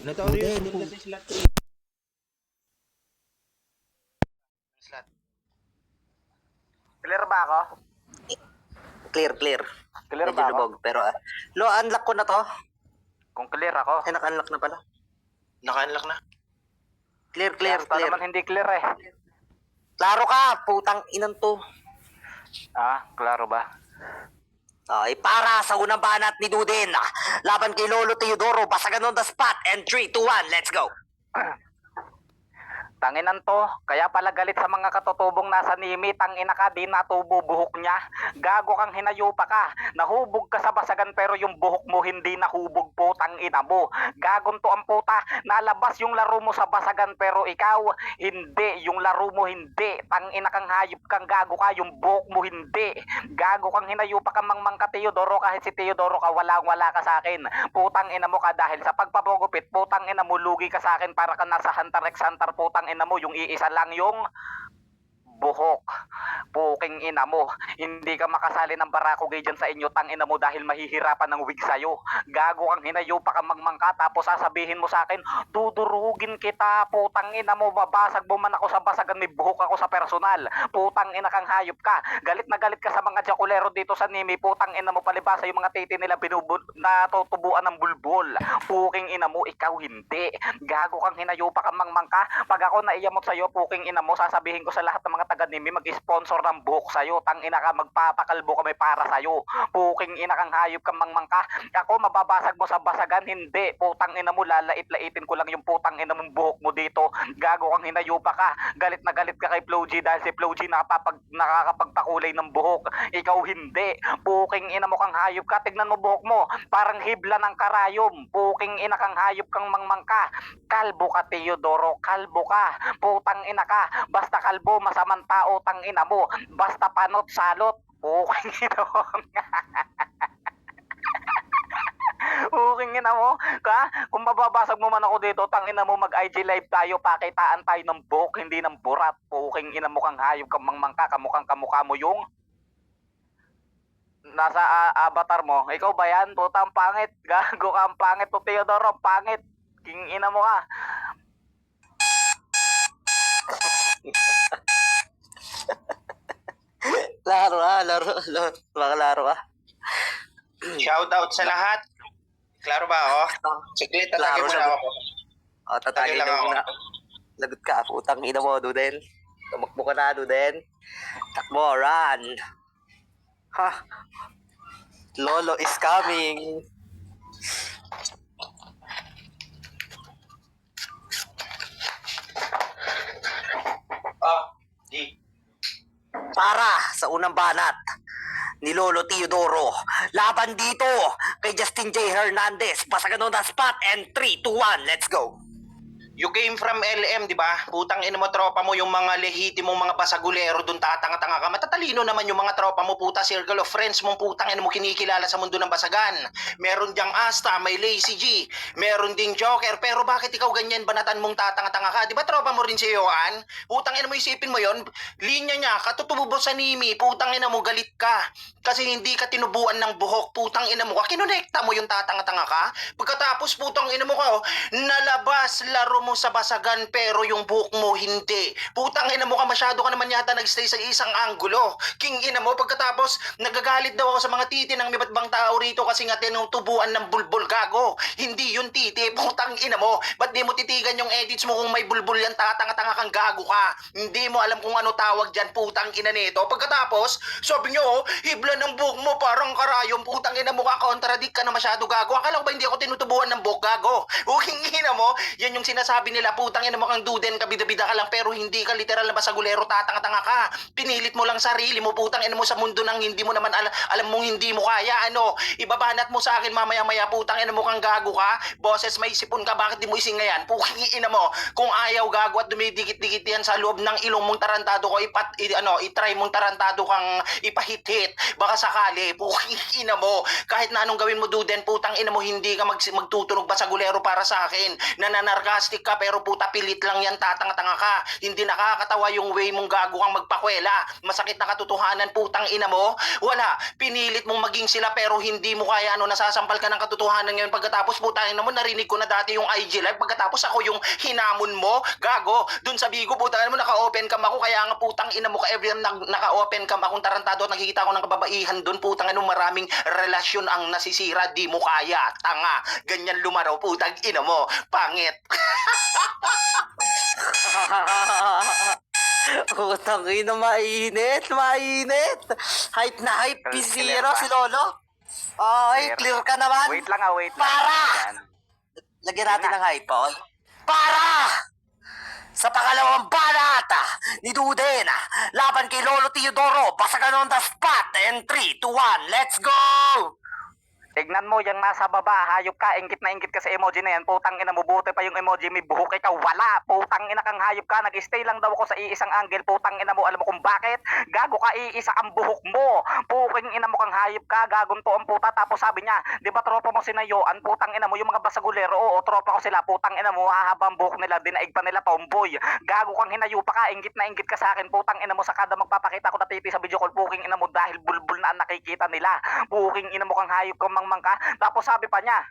Notorious Hindi, din kasi slot. Slot. Clear ba ako? Clear. Clear Medyo ba ako? lubog, pero unlock ko na to. Kung clear ako. Ay, naka-unlock na pala. Naka-unlock na. Clear. Basta naman hindi clear eh. Klaro ka, putang inan to. Klaro ba? Ay, para sa unang banat ni Duden. Laban kay Lolo Teodoro, basagan on the spot. And 3, 2, 1, let's go. Tanginan to, kaya pala galit sa mga katutubong nasa Nimi, tangina ka, di natubo buhok niya. Gago kang hinayupa ka, nahubog ka sa basagan pero yung buhok mo hindi nahubog po, tangina mo. Gagon to ang puta, nalabas yung laro mo sa basagan pero ikaw, hindi, yung laro mo hindi. Tangina kang hayop kang gago ka, yung buhok mo hindi. Gago kang hinayupa ka mangmang ka Teodoro, kahit si Teodoro ka, wala ka sa akin. Putang ina mo ka dahil sa pagpapagupit, putang ina mo, lugi ka sa akin para ka nasa Hunter x Hunter, putang ina mo, yung iisa lang yung buhok. Puking ina mo, hindi ka makasali ng Barako Gay dyan sa inyo, tang ina mo, dahil mahihirapan ng wig sa'yo. Gago kang hinayupa ka magmangka, tapos sasabihin mo sa akin, dudurugin kita, putang ina mo, babasag mo man ako sa basagan, may buhok ako sa personal. Putang ina kang hayop ka, galit na galit ka sa mga jakulero dito sa Nimi, putang ina mo, palibasa yung mga titi nila natutubuan ng bulbul. Puking ina mo, ikaw hindi. Gago kang hinayupa ka mangmangka, pag ako naiyamot sa'yo, puking ina mo, sasabihin ko sa lahat ng mga taga Nimi, mag-sponsor ng buhok sa'yo. Tang ina ka, magpapakalbo kami para sa'yo. Puking ina kang hayop kang mangmangka. Ako, mababasag mo sa basagan, hindi. Putang ina mo, lalait-laitin ko lang yung putang ina mong buhok mo dito. Gago kang hinayupa ka. Galit na galit ka kay Flo G dahil si Flo G nakakapagpakulay ng buhok. Ikaw hindi. Puking ina mo kang hayop ka. Tignan mo buhok mo. Parang hibla ng karayom. Puking ina kang hayop kang mangmangka. Kalbo ka, Teodoro. Kalbo ka. Putang ina ka. Basta kalbo, masamang tao, tang ina mo. Basta panot, salot. Puking ina mo. Puking ina mo. Kung mababasag mo man ako dito, tang ina mo, mag-IG live tayo, pakitaan tayo ng buhok, hindi ng burat. Puking ina mo kang hayop kang mangmangka. Kamukha mo yung nasa avatar mo. Ikaw ba yan? Putang pangit. Gago ka, ang pangit to, Teodoro. Pangit. King ina mo ka. Laro ka. Shoutout sa lahat. Klaro ba ako? Saglit, tatagay Klaro mo siya. na ako. Tatagay lang na ako. muna. Lagot ka, putang ina mo, Duden. Tumakbo ka na, Duden. Takbo, run. Ha? Lolo is coming. Di. Para sa unang banat ni Lolo Teodoro. Laban dito kay Justin J. Hernandez. Basagan on the spot and 3, 2, 1, let's go. You came from LM, di ba? Putang ina mo, tropa mo, yung mga lehitimong mga basagulero, dun tatanga-tanga ka. Matatalino naman yung mga tropa mo, puta, circle of friends mong putang ina mo kinikilala sa mundo ng basagan. Meron diyang Asta, may Lazy G, meron ding Joker, pero bakit ikaw ganyan banatan mong tatanga-tanga ka? Di ba tropa mo rin si Johan? Putang ina mo, isipin mo yon, linya niya, katutubo sa Nimi, putang ina mo, galit ka. Kasi hindi ka tinubuan ng buhok, putang ina mo ka, kinonekta mo yung tatanga-tanga ka. Pagkatapos, putang ina mo ka, nalabas, laro mo sa basagan pero yung buhok mo hindi. Putang ina mo ka, masyado ka naman yata nagstay sa isang anggulo. King ina mo, pagkatapos nagagalit daw ako sa mga titi ng iba't ibang tao rito kasi nga tinutubuan ng bulbul, gago. Hindi yun titi, putang ina mo. Ba't di mo titigan yung edits mo kung may bulbul yan, tatanga-tanga kang gago ka. Hindi mo alam kung ano tawag dyan, putang ina nito. Pagkatapos, sabi nyo, hibla ng buhok mo parang karayom, putang ina mo ka, contradict ka na masyado, gago. Akala ko ba hindi ako tinutubuan ng buhok, gago? King ina mo, yan yung sinasabi nila, putang ina mo kang Duden, kabida-bida ka lang pero hindi ka literal na basagulero, tatanga-tanga ka. Pinilit mo lang sarili mo, putang ina mo sa mundo ng hindi mo naman alam mong hindi mo kaya, ano, ibabanat mo sa akin mamaya-maya, putang ina mo kang gago ka. Boses, may sipon ka, bakit di mo ising ngayon? Puking ina mo, kung ayaw gago at dumidikit-dikit yan sa loob ng ilong mong tarantado ko, itry mong tarantado kang ipahit-hit, baka sakali, puking ina mo, kahit na anong gawin mo Duden, putang ina mo, hindi ka magtutunog basagulero para sa akin. Nananarkastic ka pero puta pilit lang yan, tatanga-tanga ka. Hindi nakakatawa yung way mong gago kang magpakwela. Masakit na katotohanan, putang ina mo. Wala, pinilit mong maging sila pero hindi mo kaya, nasasampal ka ng katotohanan ngayon. Pagkatapos putang ina mo, narinig ko na dati yung IG live, pagkatapos ako yung hinamon mo, gago. Dun sa Bigo, putang ina mo, naka-open cam ako, kaya nga putang ina mo ka every naka-open cam akong tarantado at nakikita ko ng kababaihan dun, putang ina mo, maraming relasyon ang nasisira, di mo kaya, tanga. Ganyan lumaraw, putang ina mo, pangit. Utang ina, mainit. Hype na hype, Clear P0 ba? si Lolo. Ay, clear ka naman. Wait lang, wait lang. Para! Yan. Lagyan natin ng hype, okay? Para! Sa pangalawang banat ni Duden, laban kay Lolo Teodoro, basagan on the spot. And 3, 2, 1, let's go! Tignan mo yung nasa baba, hayop ka, ingit na ingit ka sa emoji na yan, putang ina mo, buti pa yung emoji, may buhok, ikaw wala, putang ina kang hayop ka, nag-stay lang daw ako sa iisang angle, putang ina mo, alam mo kung bakit? Gago ka, iisa ang buhok mo, puking ina mo kang hayop ka, gagong to ang puta, tapos sabi niya, di ba tropa mo sinayuan, putang ina mo, yung mga basagulero, oo, tropa ko sila, putang ina mo, hahaba ang buhok nila, dinaig pa nila tomboy, gago kang hinayupa ka, ingit na ingit ka sa akin, putang ina mo, sa kada magpapakita ko na titi sa video call, puking ina mo, dahil bulbul na ang nakikita nila, puking ina mo kang hayop kang mangmang ka, tapos sabi pa niya,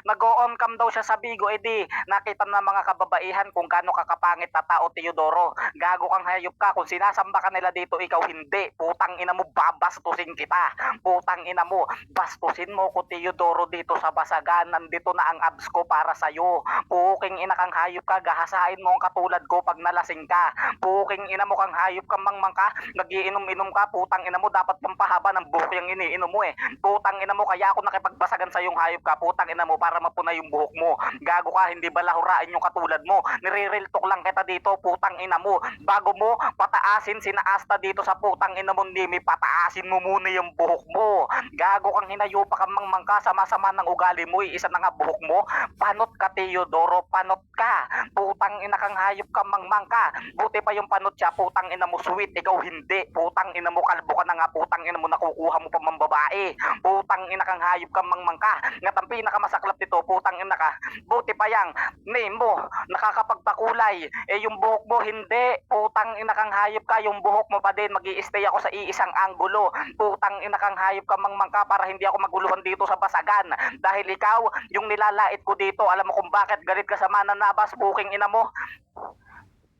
nag-on cam daw siya sa Bigo, edi nakita ng mga kababaihan kung gaano kakapangit na tao, Teodoro. Gago kang hayop ka, kung sinasamba ka nila dito, ikaw hindi. Putang ina mo, babastusin kita. Putang ina mo, bastusin mo ko, Teodoro, dito sa basagan. Nandito na ang abs ko para sa'yo. Puking ina kang hayop ka, gahasain mo ang katulad ko pag nalasing ka. Puking ina mo kang hayop ka, mangmang ka, nagiinom-inom ka, putang ina mo, dapat pampahaba ng buhok yung iniinom mo eh. Putang ina mo, kaya ako nakipagbasagan sa yung hayop ka, putang ina mo, para mapuna yung buhok mo. Gago ka, hindi ba lahurain yung katulad mo? Nire-real talk lang kita dito, putang ina mo. Bago mo pataasin sinaasta dito sa putang ina mo, Nimi, pataasin mo muna yung buhok mo. Gago kang hinayupa kang mangmangka, sama-sama ng ugali mo, isa na nga buhok mo. Panot ka, Teodoro, panot ka. Putang ina kang hayop kang mangmangka. Buti pa yung panot siya, putang ina mo, sweet, ikaw hindi. Putang ina mo, kalbo ka na nga, putang ina mo, nakukuha mo pa mambabae. Putang ina kang hayop kang mangmangka. Nga ang pinakamasaklap dito, putang ina ka, buti pa yang name mo, nakakapagpakulay, eh yung buhok mo hindi, putang ina kang hayop ka, yung buhok mo pa din, mag-i-stay ako sa iisang anggulo, putang ina kang hayop ka mangmangka, para hindi ako maguluhan dito sa basagan, dahil ikaw, yung nilalait ko dito, alam mo kung bakit galit ka sa mananabas, puking ina mo,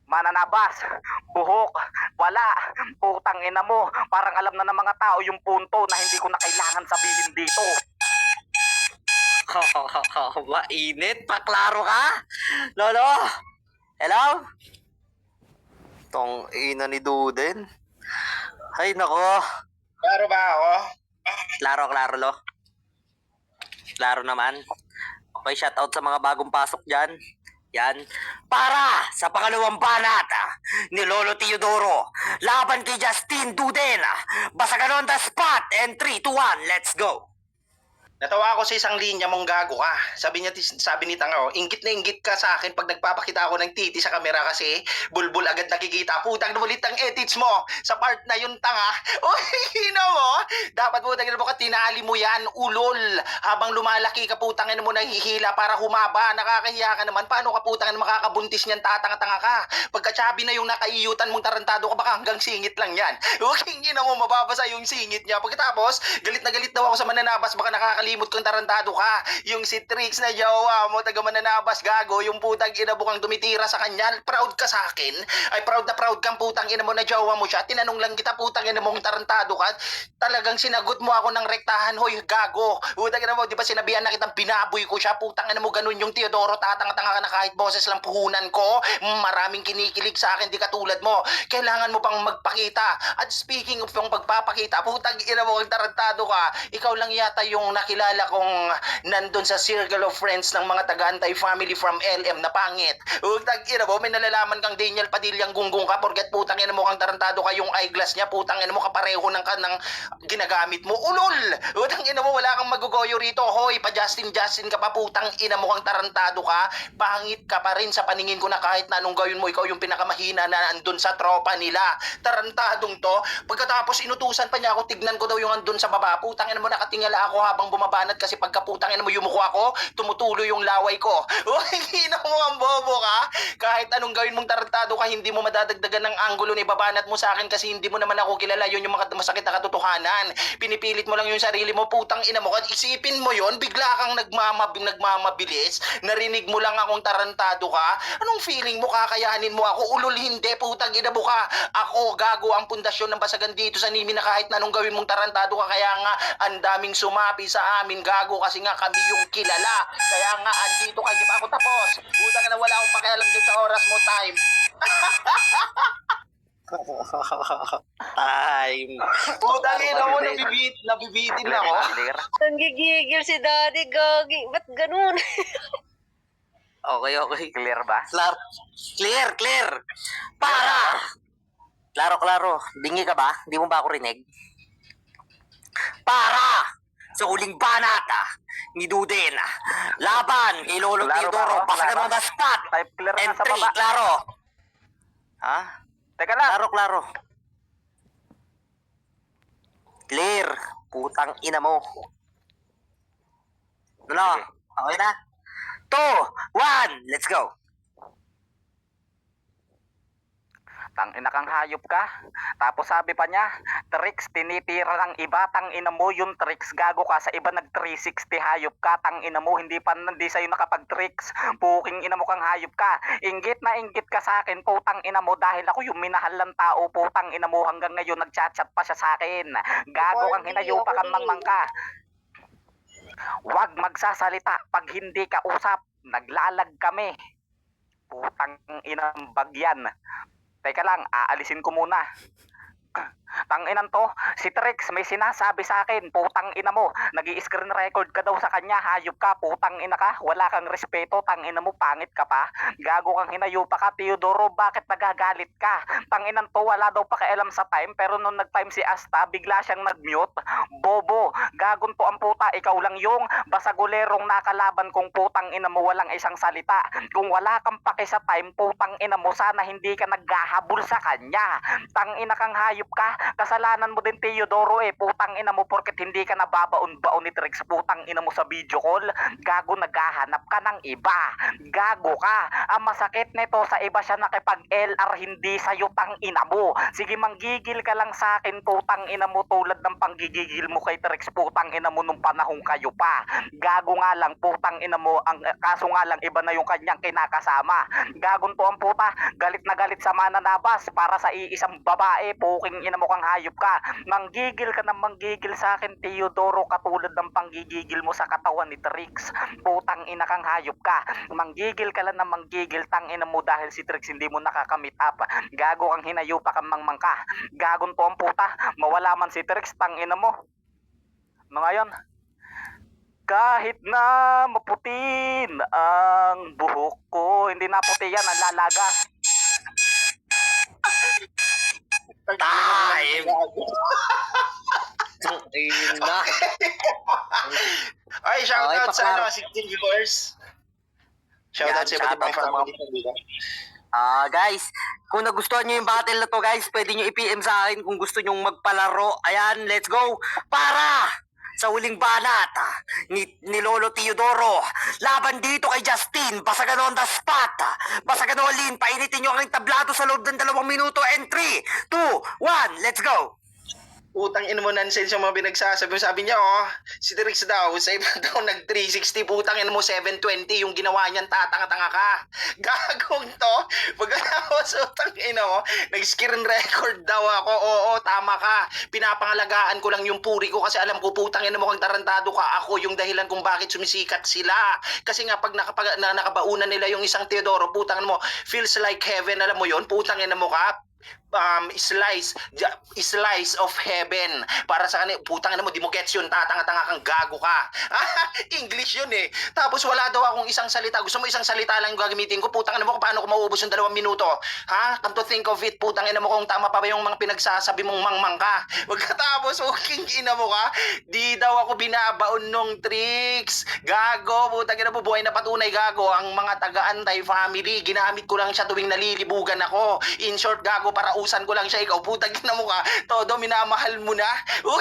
mananabas, buhok, wala, putang ina mo, parang alam na ng mga tao yung punto na hindi ko na kailangan sabihin dito. Mainit, paklaro ka? Lolo? Hello? Tong ina ni Duden. Ay, nako. Klaro ba ako? Klaro, lo. Klaro naman. Okay, shoutout sa mga bagong pasok dyan. Yan. Para sa pangalawang banat ni Lolo Teodoro, laban kay Justin Duden, basagan on the spot. And 3, 2, 1, let's go. Natawa ako sa isang linya mong gago ka. Sabi ni Tanga, inggit na inggit ka sa akin pag nagpapakita ako ng titi sa kamera kasi bulbul agad nakikita. Putang namulit ang edits mo sa part na yun, Tanga. Uy, mo. Dapat putang ina mo ka, tinali mo yan, ulol. Habang lumalaki ka, putang ina mo nahihila para humaba. Nakakahiya ka naman. Paano ka putang ina makakabuntis niyan, tatanga-tanga ka? Pagkatsabi na yung nakaiyutan mong tarantado ka, baka hanggang singit lang yan. Huwag ina mo, mababasa yung singit niya. Pagkatapos, galit na galit daw ako sa mananabas, baka nakakalimot kang tarantado ka. Yung si Trix na jowa mo, taga mananabas, gago, yung putang ina mo kang tumitira sa kanya, proud ka sa akin? Ay, proud na proud kang putang ina mo na jowa mo siya. Tinanong lang kita, putang ina mong tarantado ka. Talagang sinagot mo ako ng rektahan, hoy, gago. Putang ina mo, di ba sinabihan na kitang binaboy ko siya? Putang ina mo, ganun yung Teodoro, tatanga-tanga ka na kahit boses lang puhunan ko. Maraming kinikilig sa akin, di katulad mo. Kailangan mo pang magpakita. At speaking of yung pagpapakita, putang ina mo, kang tarantado ka. Ikaw lang yata yung nakilala kong nandun sa circle of friends ng mga taga-antay family from LM na pangit. Putang ina mo, may nalalaman kang Daniel Padillang gunggong ka, porket putang ina mo kang tarantado ka, yung eyeglass niya, putang ina mo kapareho ng ginagamit mo. Ulol! Putang ina mo, wala kang Goyo rito. Hoy, pa Justin ka pa, putang ina mo kang tarantado ka. Pangit ka pa rin sa paningin ko na kahit na anong gawin mo, ikaw yung pinakamahina na andun sa tropa nila. Tarantadong to. Pagkatapos inutusan pa niya ako, tignan ko daw yung andun sa baba. Putang ina mo, nakatingala ako habang bumabanat kasi pagka putang ina mo yumuko ako, tumutulo yung laway ko. Hoy, ina mo ang bobo ka. Kahit anong gawin mong tarantado ka, hindi mo madadagdagan ng anggulo ni babanat mo sa akin kasi hindi mo naman ako kilala. Yun yung masakit na katotohanan. Pinipilit mo lang yung sarili mo, putang ina mo. Isipin mo yon, bigla kang nagmamabilis. Narinig mo lang akong tarantado ka. Anong feeling mo, kakayanin mo ako? Ulol hindi, putang ina mo ka. Ako, gago ang pundasyon ng basagan dito sa Nimi na kahit na anong gawin mong tarantado ka. Kaya nga, ang daming sumapi sa amin, gago, kasi nga kami yung kilala. Kaya nga, andito kayo, di pa ako tapos. Putang ina, wala akong pakialam din sa oras mo, time. Time. Putang ina mo, nabibitin ako. Clear. Nanggigigil si Daddy, gagi. Ba't ganun? Okay. Clear ba? Clear. Para! Klaro. Bingi ka ba? Hindi mo ba ako rinig? Para! Sa huling banat ni Duden. Laban kay Lolo Klaro Teodoro. ba? Pasagan Klaro. on the spot. Type clear na sa Entry, baba. klaro. Ha? Teka lang. Klaro. Clear. Putang ina mo. Ano? Sige. Okay na? 2, 1, let's go. Tangina kang hayop ka. Tapos sabi pa niya, tricks tinitira ng iba, tangina mo yung tricks, gago ka, sa iba nag 360 hayop ka, tangina mo, hindi sa'yo nakapag-tricks, puking ina mo kang hayop ka. Inggit na inggit ka sa akin, putang ina mo, dahil ako yung minahal ng tao, putang ina mo, hanggang ngayon nagchat-chat pa siya sa akin. Gago kang hinayupa kang mangmang ka. Huwag magsasalita pag hindi ka usap, naglalag kami. Putang inang bagyan. Teka lang, aalisin ko muna. Tanginan to, si Trix may sinasabi sa akin, putang ina mo, nag-i-screen record ka daw sa kanya, hayop ka, putang ina ka, wala kang respeto, tangina mo, pangit ka pa, gago kang hinayupa ka, Teodoro, bakit nagagalit ka? Tanginan to, wala daw pakialam sa time, pero nung nag-time si Asta, bigla siyang nag-mute, bobo, gagon to ang puta, ikaw lang yung basagulerong nakalaban kong putang ina mo, walang isang salita, kung wala kang pake sa time, putang ina mo, sana hindi ka naghahabol sa kanya, tangina kang hayop ka, kasalanan mo din Teodoro putang ina mo porket hindi ka nababaon-baon ni Trix, putang ina mo sa video call, gago naghahanap ka ng iba, gago ka, ang masakit nito sa iba siya nakipag-LR, hindi sa'yo, tang ina mo, sige manggigil ka lang sa akin, putang ina mo, tulad ng panggigigil mo kay Trix, putang ina mo nung panahong kayo pa, gago nga lang, putang ina mo, ang kaso nga lang iba na yung kanyang kinakasama, gagon to ang puta, galit na galit sa mananabas para sa iisang babae, puking ina mo kang hayop ka, manggigil ka ng manggigil sa akin Teodoro, katulad ng panggigigil mo sa katawan ni Trix, putang ina kang hayop ka, manggigil ka lang ng manggigil, tang ina mo, dahil si Trix hindi mo nakakamit up, gago kang hinayupa kang mangmang ka, gagon to ang puta, mawala man si Trix, tang ina mo. Ngayon, kahit na maputin ang buhok ko, hindi na puti yan, ang lalaga. Time. Ina. Ay, shoutout Okay, sa pakar- si Team Viewers. Shoutout Yan, sa iba't ibang shoutout sa family. Guys, kung nagustuhan nyo yung battle na to guys, pwede nyo i-PM sa akin kung gusto nyo magpalaro. Ayan, let's go! Para sa huling banat ni Lolo Teodoro, laban dito kay Justin, basagan on the spot, basagan all-in, painitin nyo ang tablado sa loob ng 2 minuto, and 3, 2, 1, let's go! Putang ina mo, nonsense yung mga pinagsasabi. Sabi niya, si Trix daw, sa iba daw nag-360, putang ina mo, 720, yung ginawa niyan, tatanga-tanga ka. Gagong to. Pagkatapos, putang ina mo, nag-screen record daw ako. Oo, tama ka. Pinapangalagaan ko lang yung puri ko kasi alam ko, putang ina mo, kung tarantado ka, ako yung dahilan kung bakit sumisikat sila. Kasi nga, pag nakabaunan nila yung isang Teodoro, putang ina mo, feels like heaven, alam mo yon, putang ina mo ka. slice of heaven para sa kanila. Putang ina mo, di mo gets yun, tatanga-tanga kang gago ka. English yun eh. Tapos wala daw akong isang salita. Gusto mo isang salita lang yung gagamitin ko? Putang ina mo, paano ko mauubos yung 2 minuto? Ha? Come to think of it, putang ina mo, kung tama pa ba yung mga pinagsasabi mong mangmang ka. Pagkatapos, fucking ina mo ka, di daw ako binabaon nung tricks. Gago, putang ina mo, buhay na patunay, gago. Ang mga taga-antay family, ginamit ko lang siya tuwing nalilibugan ako. In short, gago, parausan ko lang siya. Ikaw, putang ina mo ka, todo minamahal mo na.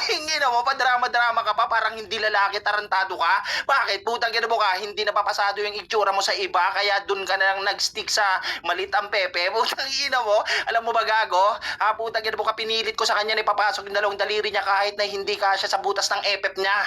Ina mo, padrama-drama ka pa, parang hindi lalaki, tarantado ka. Bakit? Putang ina mo ka, hindi napapasado yung itsura mo sa iba, kaya dun ka na lang nag-stick sa malitang pepe. Putang ina mo, alam mo ba, gago? Putang ina mo ka, pinilit ko sa kanya na ipapasok yung 2 daliri niya kahit na hindi kasya sa butas ng epep niya.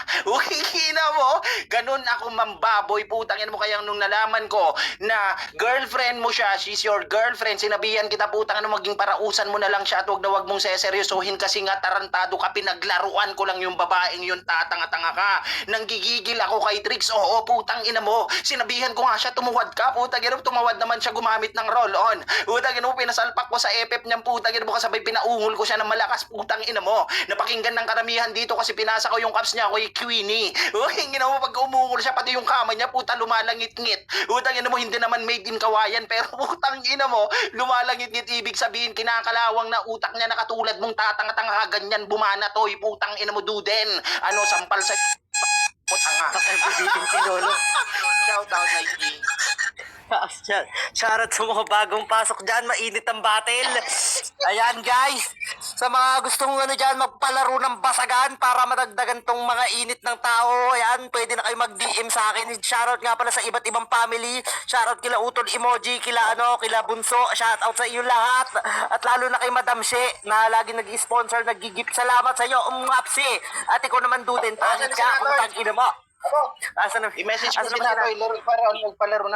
Ina mo, ganun ako mambaboy, putang ina mo, kaya nung nalaman ko na girlfriend mo siya, she's your girlfriend, sinabihan kita, putang ina, maging parausan mo na lang siya at wag na wag mong seseryosohin kasi nga tarantado ka, pinaglaruan ko lang yung babaeng yun, tatanga-tanga ka. Nanggigigil ako kay Trix, oo, putang ina mo, sinabihan ko nga siya, tumuwad ka, putang ina mo, tumawad naman siya gumamit ng roll-on. Putang ina mo, pinasalpak ko sa epep niyang, putang ina mo, kasabay pinaungol ko siya ng malakas, putang ina mo. Napakinggan ng karamihan dito kasi pinasa ko yung caps niya, kay Queenie. Ina mo, pag umungol siya, pati yung kama niya, puta, lumalangit-ngit. Putang ina mo, hindi naman made in kawayan, pero putang ina mo, lumalangit-ngit, ibig sabihin, kinakalawang na utak niya na katulad mong tatanga-tanga ka, ganyan bumana toy, putang ina mo, duden. Ano, sampal sa putanga. Nakibibitin si Lolo. Shout out, Nike. Shoutout sa mga bagong pasok dyan, mainit ang battle. Ayan guys, sa mga gustong dyan, magpalaro ng basagan para madagdagan tong mga init ng tao, ayan, pwede na kayo mag-DM sa akin. Shoutout nga pala sa iba't ibang family. Shoutout kila Utol Emoji, kila Bunso. Shoutout sa iyo lahat. At lalo na kay Madam She na lagi nag-sponsor, nag-gift. Salamat sa iyo, Apsi. At ikaw naman, Duden, tangit ka, kung tangina mo. I-message mo si Natoy, para magpalaro na.